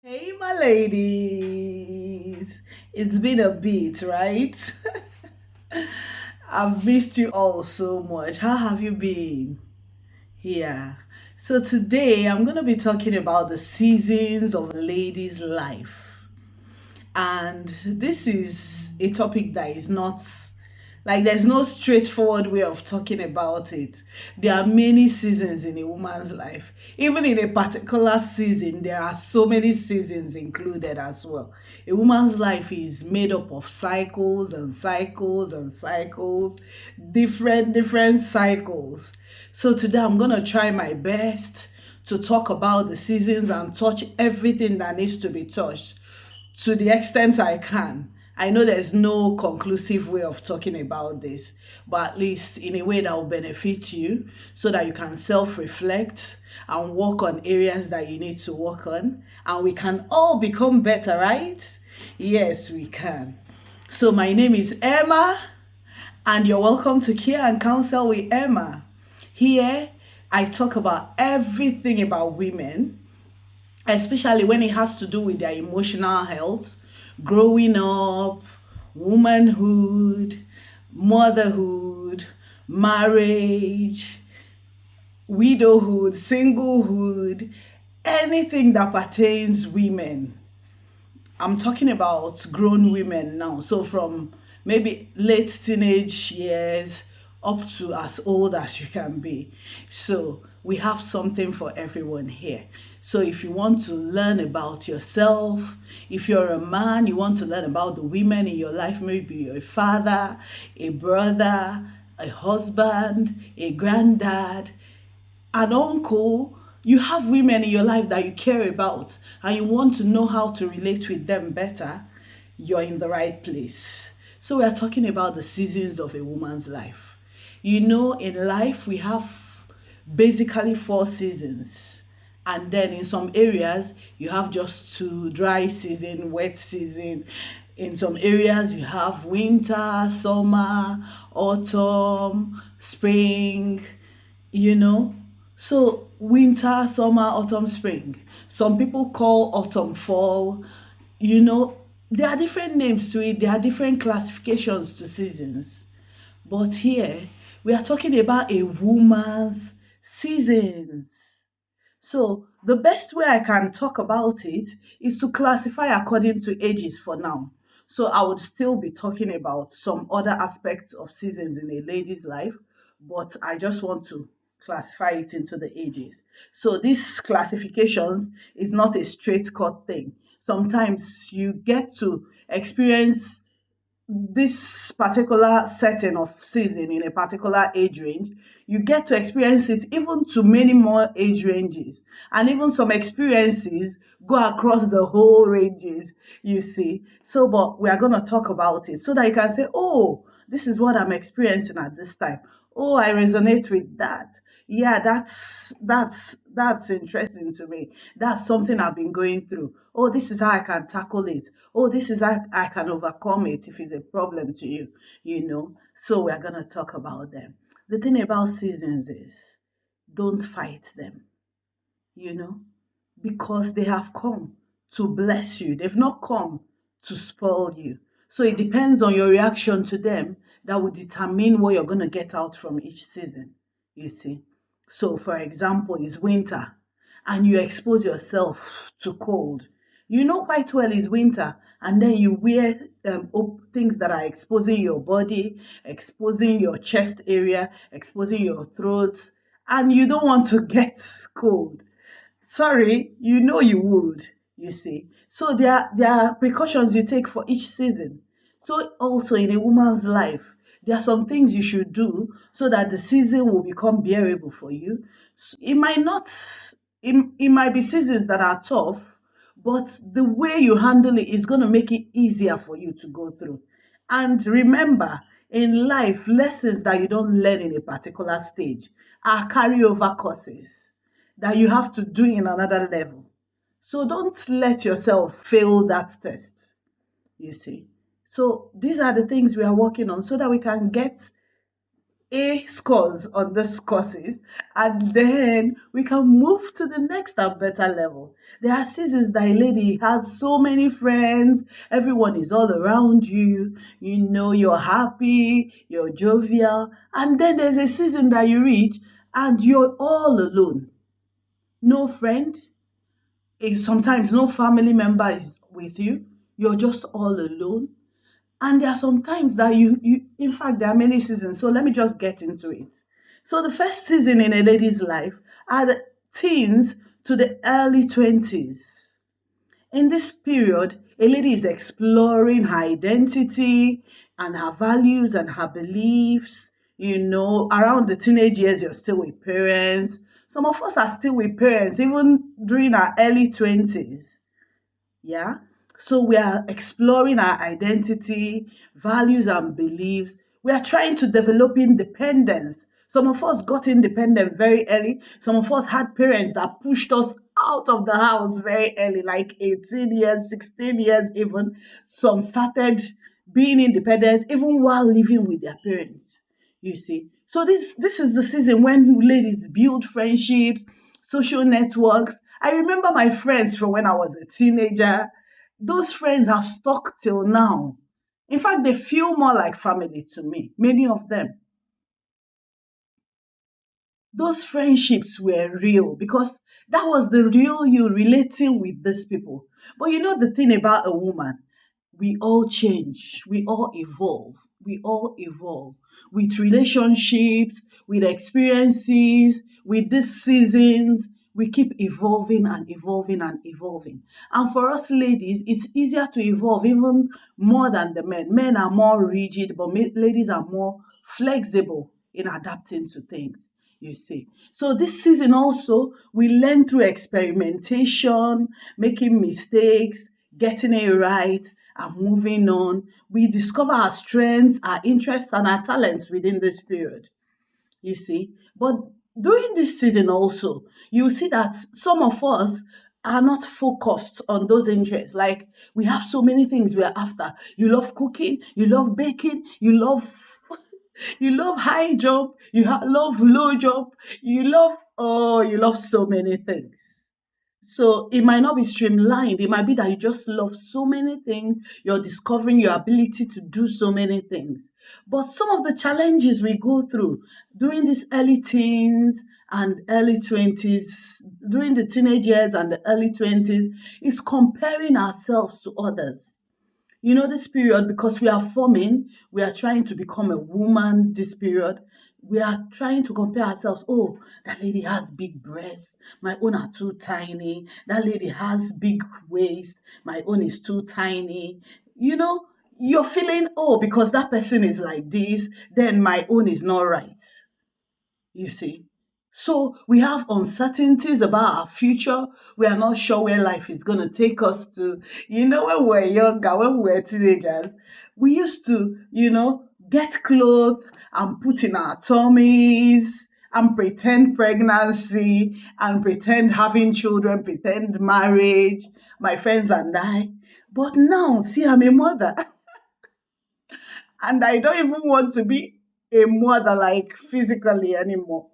Hey, my ladies. It's been a bit, right? I've missed you all so much. How have you been? Yeah. So, today I'm going to be talking about the seasons of a lady's life. And this is a topic that is not like there's no straightforward way of talking about it. There are many seasons in a woman's life. Even in a particular season, there are so many seasons included as well. A woman's life is made up of cycles and cycles and cycles, different cycles. So today I'm going to try my best to talk about the seasons and touch everything that needs to be touched to the extent I can. I know there's no conclusive way of talking about this, but at least in a way that will benefit you so that you can self reflect and work on areas that you need to work on. And we can all become better, right? Yes, we can. So, my name is Emma, and you're welcome to Care and Counsel with Emma. Here, I talk about everything about women, especially when it has to do with their emotional health, growing up, womanhood, motherhood, marriage, widowhood, singlehood, anything that pertains women. I'm talking about grown women now. So from maybe late teenage years up to as old as you can be. So we have something for everyone here. So if you want to learn about yourself, if you're a man, you want to learn about the women in your life, maybe you're a father, a brother, a husband, a granddad, an uncle, you have women in your life that you care about and you want to know how to relate with them better, you're in the right place. So, we are talking about the seasons of a woman's life. You know, in life, we have basically four seasons. And then in some areas, you have just two: dry season, wet season. In some areas, you have winter, summer, autumn, spring, you know. So winter, summer, autumn, spring. Some people call autumn fall. You know, there are different names to it. There are different classifications to seasons. But here we are talking about a woman's seasons. So the best way I can talk about it is to classify according to ages for now. So I would still be talking about some other aspects of seasons in a lady's life, but I just want to classify it into the ages. So these classifications is not a straight cut thing. Sometimes you get to experience this particular setting of season in a particular age range, you get to experience it even to many more age ranges. And even some experiences go across the whole ranges, you see. So, but we are going to talk about it so that you can say, oh, this is what I'm experiencing at this time. Oh, I resonate with that. Yeah, that's interesting to me. That's something I've been going through. Oh, this is how I can tackle it. Oh, this is how I can overcome it if it's a problem to you, you know. So we're gonna talk about them. The thing about seasons is don't fight them, you know, because they have come to bless you. They've not come to spoil you. So it depends on your reaction to them that will determine what you're going to get out from each season, you see. So, for example, it's winter and you expose yourself to cold. You know quite well it's winter, and then you wear things that are exposing your body, exposing your chest area, exposing your throat, and you don't want to get cold. Sorry, you know you would, you see. So there are precautions you take for each season. So also in a woman's life, there are some things you should do so that the season will become bearable for you. It might not, it might be seasons that are tough, but the way you handle it is going to make it easier for you to go through. And remember, in life, lessons that you don't learn in a particular stage are carryover courses that you have to do in another level. So don't let yourself fail that test, you see. So these are the things we are working on so that we can get A scores on these courses, and then we can move to the next and better level. There are seasons that a lady has so many friends, everyone is all around you, you're happy, you're jovial, and then there's a season that you reach and you're all alone. No friend, sometimes no family member is with you, you're just all alone. And there are some times that in fact, there are many seasons. So let me just get into it. So the first season in a lady's life are the teens to the early 20s. In this period, a lady is exploring her identity and her values and her beliefs. Around the teenage years, you're still with parents. Some of us are still with parents, even during our early 20s. Yeah. So we are exploring our identity, values, and beliefs. We are trying to develop independence. Some of us got independent very early. Some of us had parents that pushed us out of the house very early, like 18 years, 16 years, even. Some started being independent even while living with their parents, you see. So this is the season when ladies build friendships, social networks. I remember my friends from when I was a teenager. Those friends have stuck till now. In fact, they feel more like family to me, many of them. Those friendships were real because that was the real you relating with these people. But you know the thing about a woman, we all change, we all evolve, we all evolve with relationships, with experiences, with these seasons. We keep evolving and evolving and evolving. And for us ladies, it's easier to evolve even more than the men. Men are more rigid, but ladies are more flexible in adapting to things, you see. So this season also, we learn through experimentation, making mistakes, getting it right, and moving on. We discover our strengths, our interests, and our talents within this period, you see. But during this season also, you see that some of us are not focused on those interests. Like, we have so many things we're after. You love cooking, you love baking, you love you love high jump, love low jump, you love so many things. So it might not be streamlined. It might be that you just love so many things. You're discovering your ability to do so many things. But some of the challenges we go through during these early teens and early 20s, during the teenage years and the early 20s, is comparing ourselves to others. This period, because we are forming, we are trying to become a woman this period. We are trying to compare ourselves. Oh, that lady has big breasts. My own are too tiny. That lady has big waist. My own is too tiny. You're feeling, oh, because that person is like this, then my own is not right, you see. So we have uncertainties about our future. We are not sure where life is going to take us to. When we were younger, when we were teenagers, we used to, get clothes and put in our tummies and pretend pregnancy and pretend having children, pretend marriage, my friends and I. But now, see, I'm a mother and I don't even want to be a mother like physically anymore.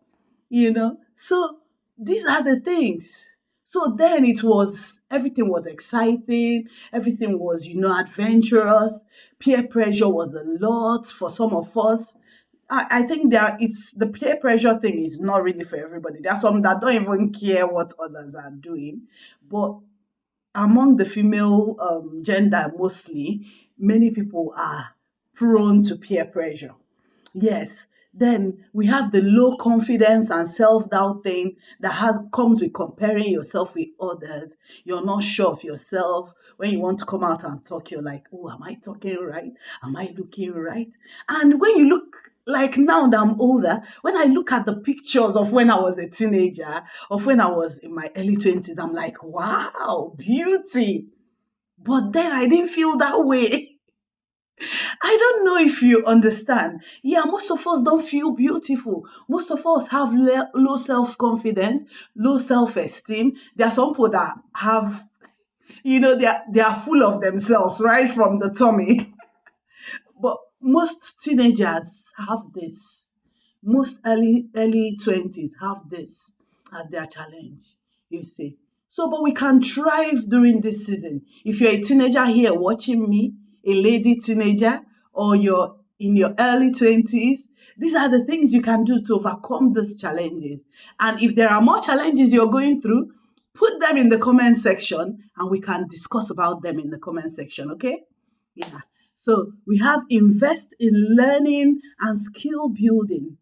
So these are the things. So then everything was exciting, everything was, adventurous. Peer pressure was a lot for some of us. I think that it's the peer pressure thing is not really for everybody. There are some that don't even care what others are doing. But among the female gender mostly, many people are prone to peer pressure. Yes. Then we have the low confidence and self-doubt thing that has comes with comparing yourself with others. You're not sure of yourself. When you want to come out and talk, you're like, oh, am I talking right? Am I looking right? And when you look, like, now that I'm older, when I look at the pictures of when I was a teenager, of when I was in my early 20s, I'm like, wow, beauty. But then I didn't feel that way. I don't know if you understand. Yeah, most of us don't feel beautiful. Most of us have low self confidence, low self esteem. There are some people that have, they are full of themselves right from the tummy. But most teenagers have this. Most early 20s have this as their challenge, you see. So, but we can thrive during this season. If you're a teenager here watching me, a lady teenager, or you're in your early 20s, these are the things you can do to overcome these challenges. And if there are more challenges you're going through, put them in the comment section and we can discuss about them in the comment section, okay? Yeah. So we have invest in learning and skill building.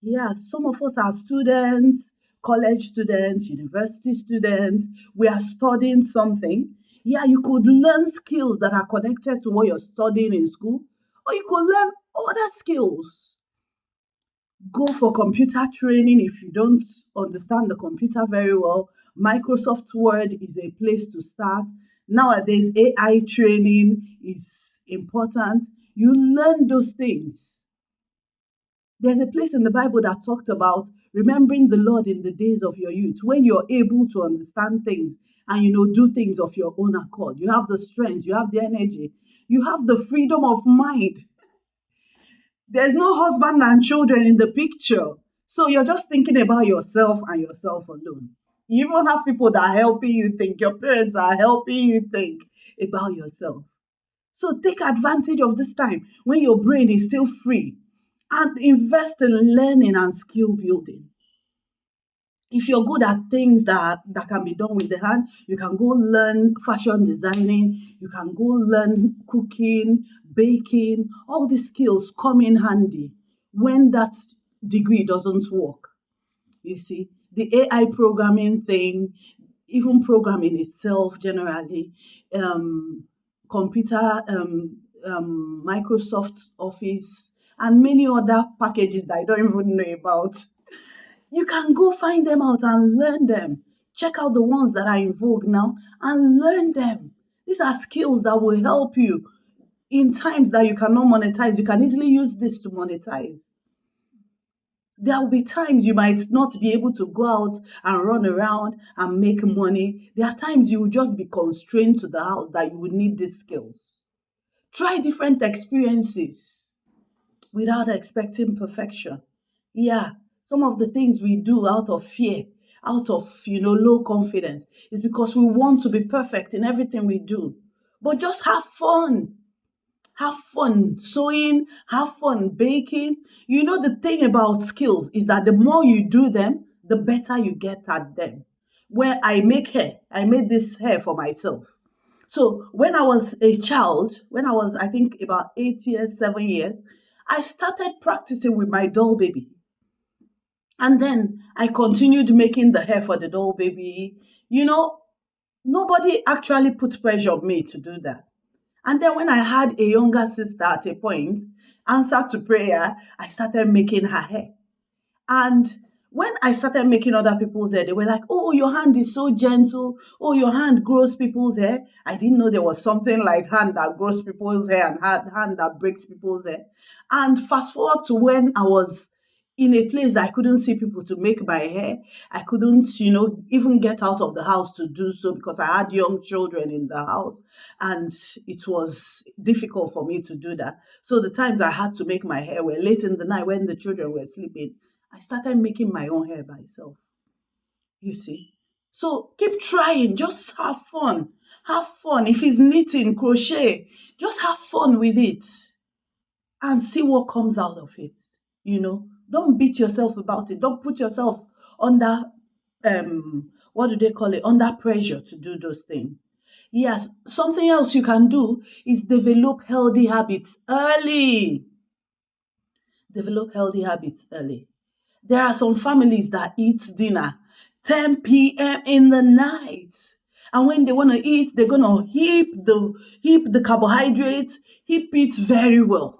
Yeah, some of us are students, college students, university students. We are studying something. Yeah, you could learn skills that are connected to what you're studying in school, or you could learn other skills. Go for computer training if you don't understand the computer very well. Microsoft Word is a place to start. Nowadays, AI training is important. You learn those things. There's a place in the Bible that talked about remembering the Lord in the days of your youth, when you're able to understand things and do things of your own accord. You have the strength, you have the energy, you have the freedom of mind. There's no husband and children in the picture. So you're just thinking about yourself and yourself alone. You even have people that are helping you think. Your parents are helping you think about yourself. So take advantage of this time when your brain is still free and invest in learning and skill building. If you're good at things that can be done with the hand, you can go learn fashion designing, you can go learn cooking, baking. All these skills come in handy when that degree doesn't work. You see, the AI programming thing, even programming itself generally, um, computer, Microsoft Office, and many other packages that I don't even know about. You can go find them out and learn them. Check out the ones that are in vogue now and learn them. These are skills that will help you in times that you cannot monetize. You can easily use this to monetize. There will be times you might not be able to go out and run around and make money. There are times you will just be constrained to the house that you will need these skills. Try different experiences without expecting perfection. Yeah, some of the things we do out of fear, out of low confidence, is because we want to be perfect in everything we do. But just have fun. Have fun sewing, have fun baking. The thing about skills is that the more you do them, the better you get at them. When I make hair, I made this hair for myself. So when I was a child, when I was, I think, about 8 years, 7 years, I started practicing with my doll baby. And then I continued making the hair for the doll baby. Nobody actually put pressure on me to do that. And then when I had a younger sister at a point, answer to prayer, I started making her hair. And when I started making other people's hair, they were like, "Oh, your hand is so gentle. Oh, your hand grows people's hair." I didn't know there was something like hand that grows people's hair and hand that breaks people's hair. And fast forward to when I was in a place that I couldn't see people to make my hair. I couldn't, even get out of the house to do so because I had young children in the house and it was difficult for me to do that. So the times I had to make my hair were late in the night when the children were sleeping. I started making my own hair by myself, you see. So keep trying, just have fun. Have fun. If it's knitting, crochet, just have fun with it and see what comes out of it. Don't beat yourself about it. Don't put yourself under what do they call it? Under pressure to do those things. Yes, something else you can do is develop healthy habits early. Develop healthy habits early. There are some families that eat dinner 10 p.m. in the night. And when they want to eat, they're gonna heap the carbohydrates, heap it very well.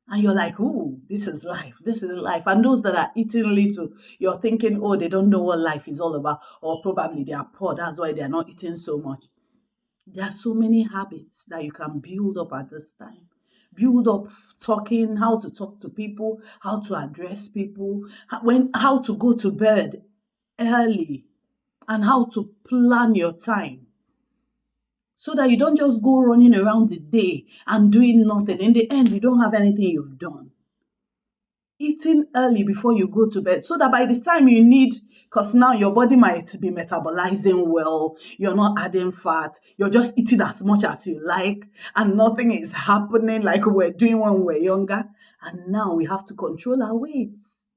And you're like, "Ooh, this is life. This is life." And those that are eating little, you're thinking, "Oh, they don't know what life is all about." Or probably they are poor. That's why they're not eating so much. There are so many habits that you can build up at this time. Build up talking, how to talk to people, how to address people, how to go to bed early, and how to plan your time so that you don't just go running around the day and doing nothing. In the end, you don't have anything you've done. eating early before you go to bed so that by the time you need, because now your body might be metabolizing well, you're not adding fat, you're just eating as much as you like, and nothing is happening like we were doing when we were younger. And now we have to control our weights.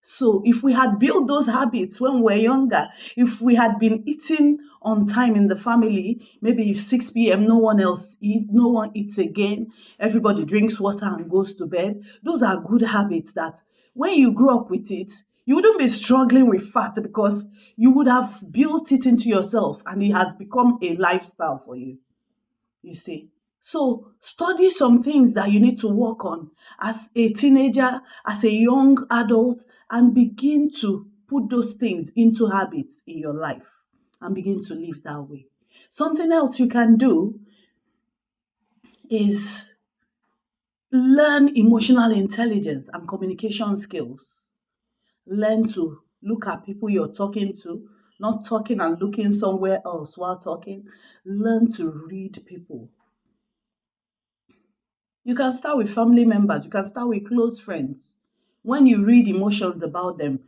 So if we had built those habits when we were younger, if we had been eating on time in the family, maybe 6 p.m., no one eats again, everybody drinks water and goes to bed. Those are good habits that when you grow up with it, you wouldn't be struggling with fat because you would have built it into yourself and it has become a lifestyle for you. You see. So study some things that you need to work on as a teenager, as a young adult, and begin to put those things into habits in your life and begin to live that way. Something else you can do is learn emotional intelligence and communication skills. Learn to look at people you're talking to, not talking and looking somewhere else while talking. Learn to read people. You can start with family members, you can start with close friends. When you read emotions about them,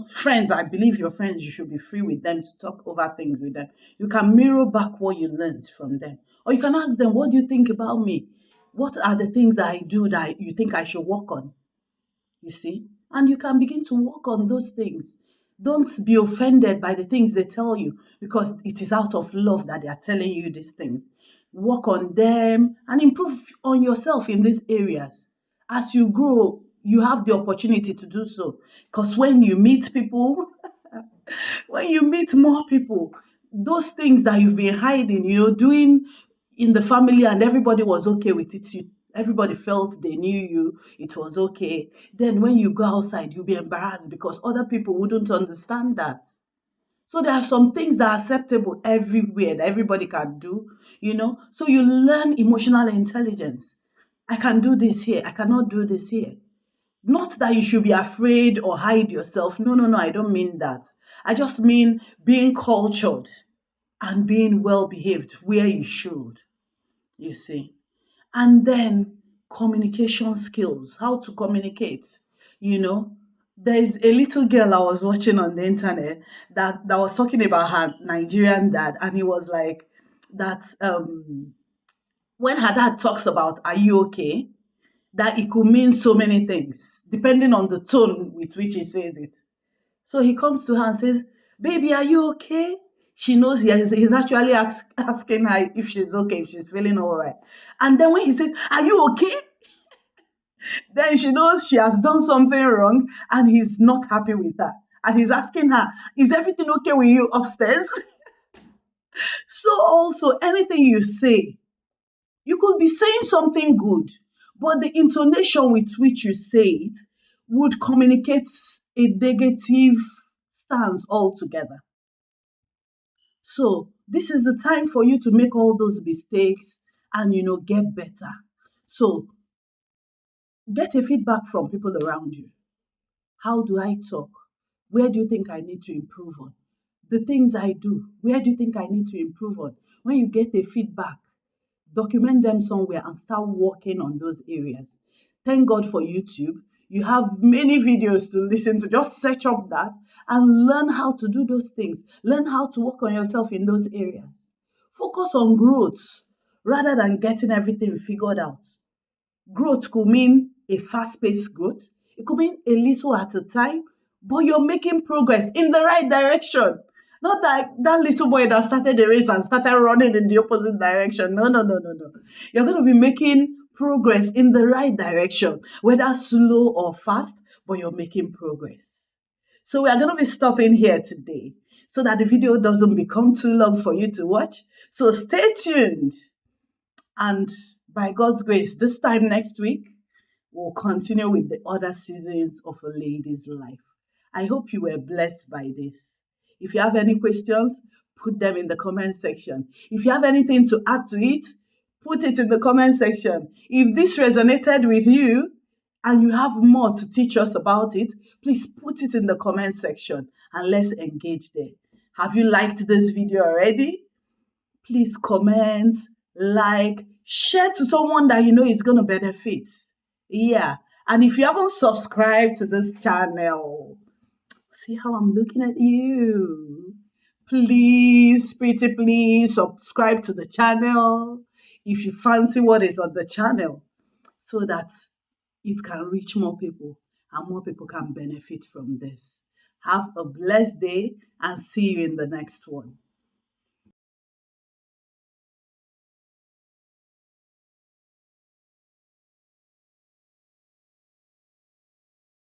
friends, I believe your friends, you should be free with them to talk over things with them. You can mirror back what you learned from them. Or you can ask them, what do you think about me? What are the things that I do that you think I should work on? You see? And you can begin to work on those things. Don't be offended by the things they tell you because it is out of love that they are telling you these things. Work on them and improve on yourself in these areas. As you grow, you have the opportunity to do so. Because when you meet people, when you meet more people, those things that you've been hiding, doing in the family and everybody was okay with it, everybody felt they knew you, it was okay. Then when you go outside, you'll be embarrassed because other people wouldn't understand that. So there are some things that are acceptable everywhere that everybody can do. So you learn emotional intelligence. I can do this here, I cannot do this here. Not that you should be afraid or hide yourself. No, no, no, I don't mean that. I just mean being cultured and being well behaved where you should, you see. And then communication skills, how to communicate, you know. There's a little girl I was watching on the internet that was talking about her Nigerian dad, and he was like, that when her dad talks about, are you okay? That it could mean so many things, depending on the tone with which he says it. So he comes to her and says, baby, are you okay? She knows he's actually asking her if she's okay, if she's feeling all right. And then when he says, are you okay? Then she knows she has done something wrong and he's not happy with her. And he's asking her, is everything okay with you upstairs? So also, anything you say, you could be saying something good, but the intonation with which you say it would communicate a negative stance altogether. So this is the time for you to make all those mistakes and get better. So get a feedback from people around you. How do I talk? Where do you think I need to improve on? The things I do, where do you think I need to improve on? When you get a feedback, document them somewhere and start working on those areas. Thank God for YouTube. You have many videos to listen to. Just search up that and learn how to do those things. Learn how to work on yourself in those areas. Focus on growth rather than getting everything figured out. Growth could mean a fast-paced growth. It could mean a little at a time, but you're making progress in the right direction. Not like that little boy that started the race and started running in the opposite direction. No, no, no, no, no. You're going to be making progress in the right direction, whether slow or fast, but you're making progress. So we are going to be stopping here today so that the video doesn't become too long for you to watch. So stay tuned. And by God's grace, this time next week, we'll continue with the other seasons of a lady's life. I hope you were blessed by this. If you have any questions, put them in the comment section. If you have anything to add to it, put it in the comment section. If this resonated with you and you have more to teach us about it, please put it in the comment section and let's engage there. Have you liked this video already? Please comment, like, share to someone that you know is going to benefit. Yeah. And if you haven't subscribed to this channel, see how I'm looking at you. Please, pretty please subscribe to the channel if you fancy what is on the channel so that it can reach more people and more people can benefit from this. Have a blessed day and see you in the next one.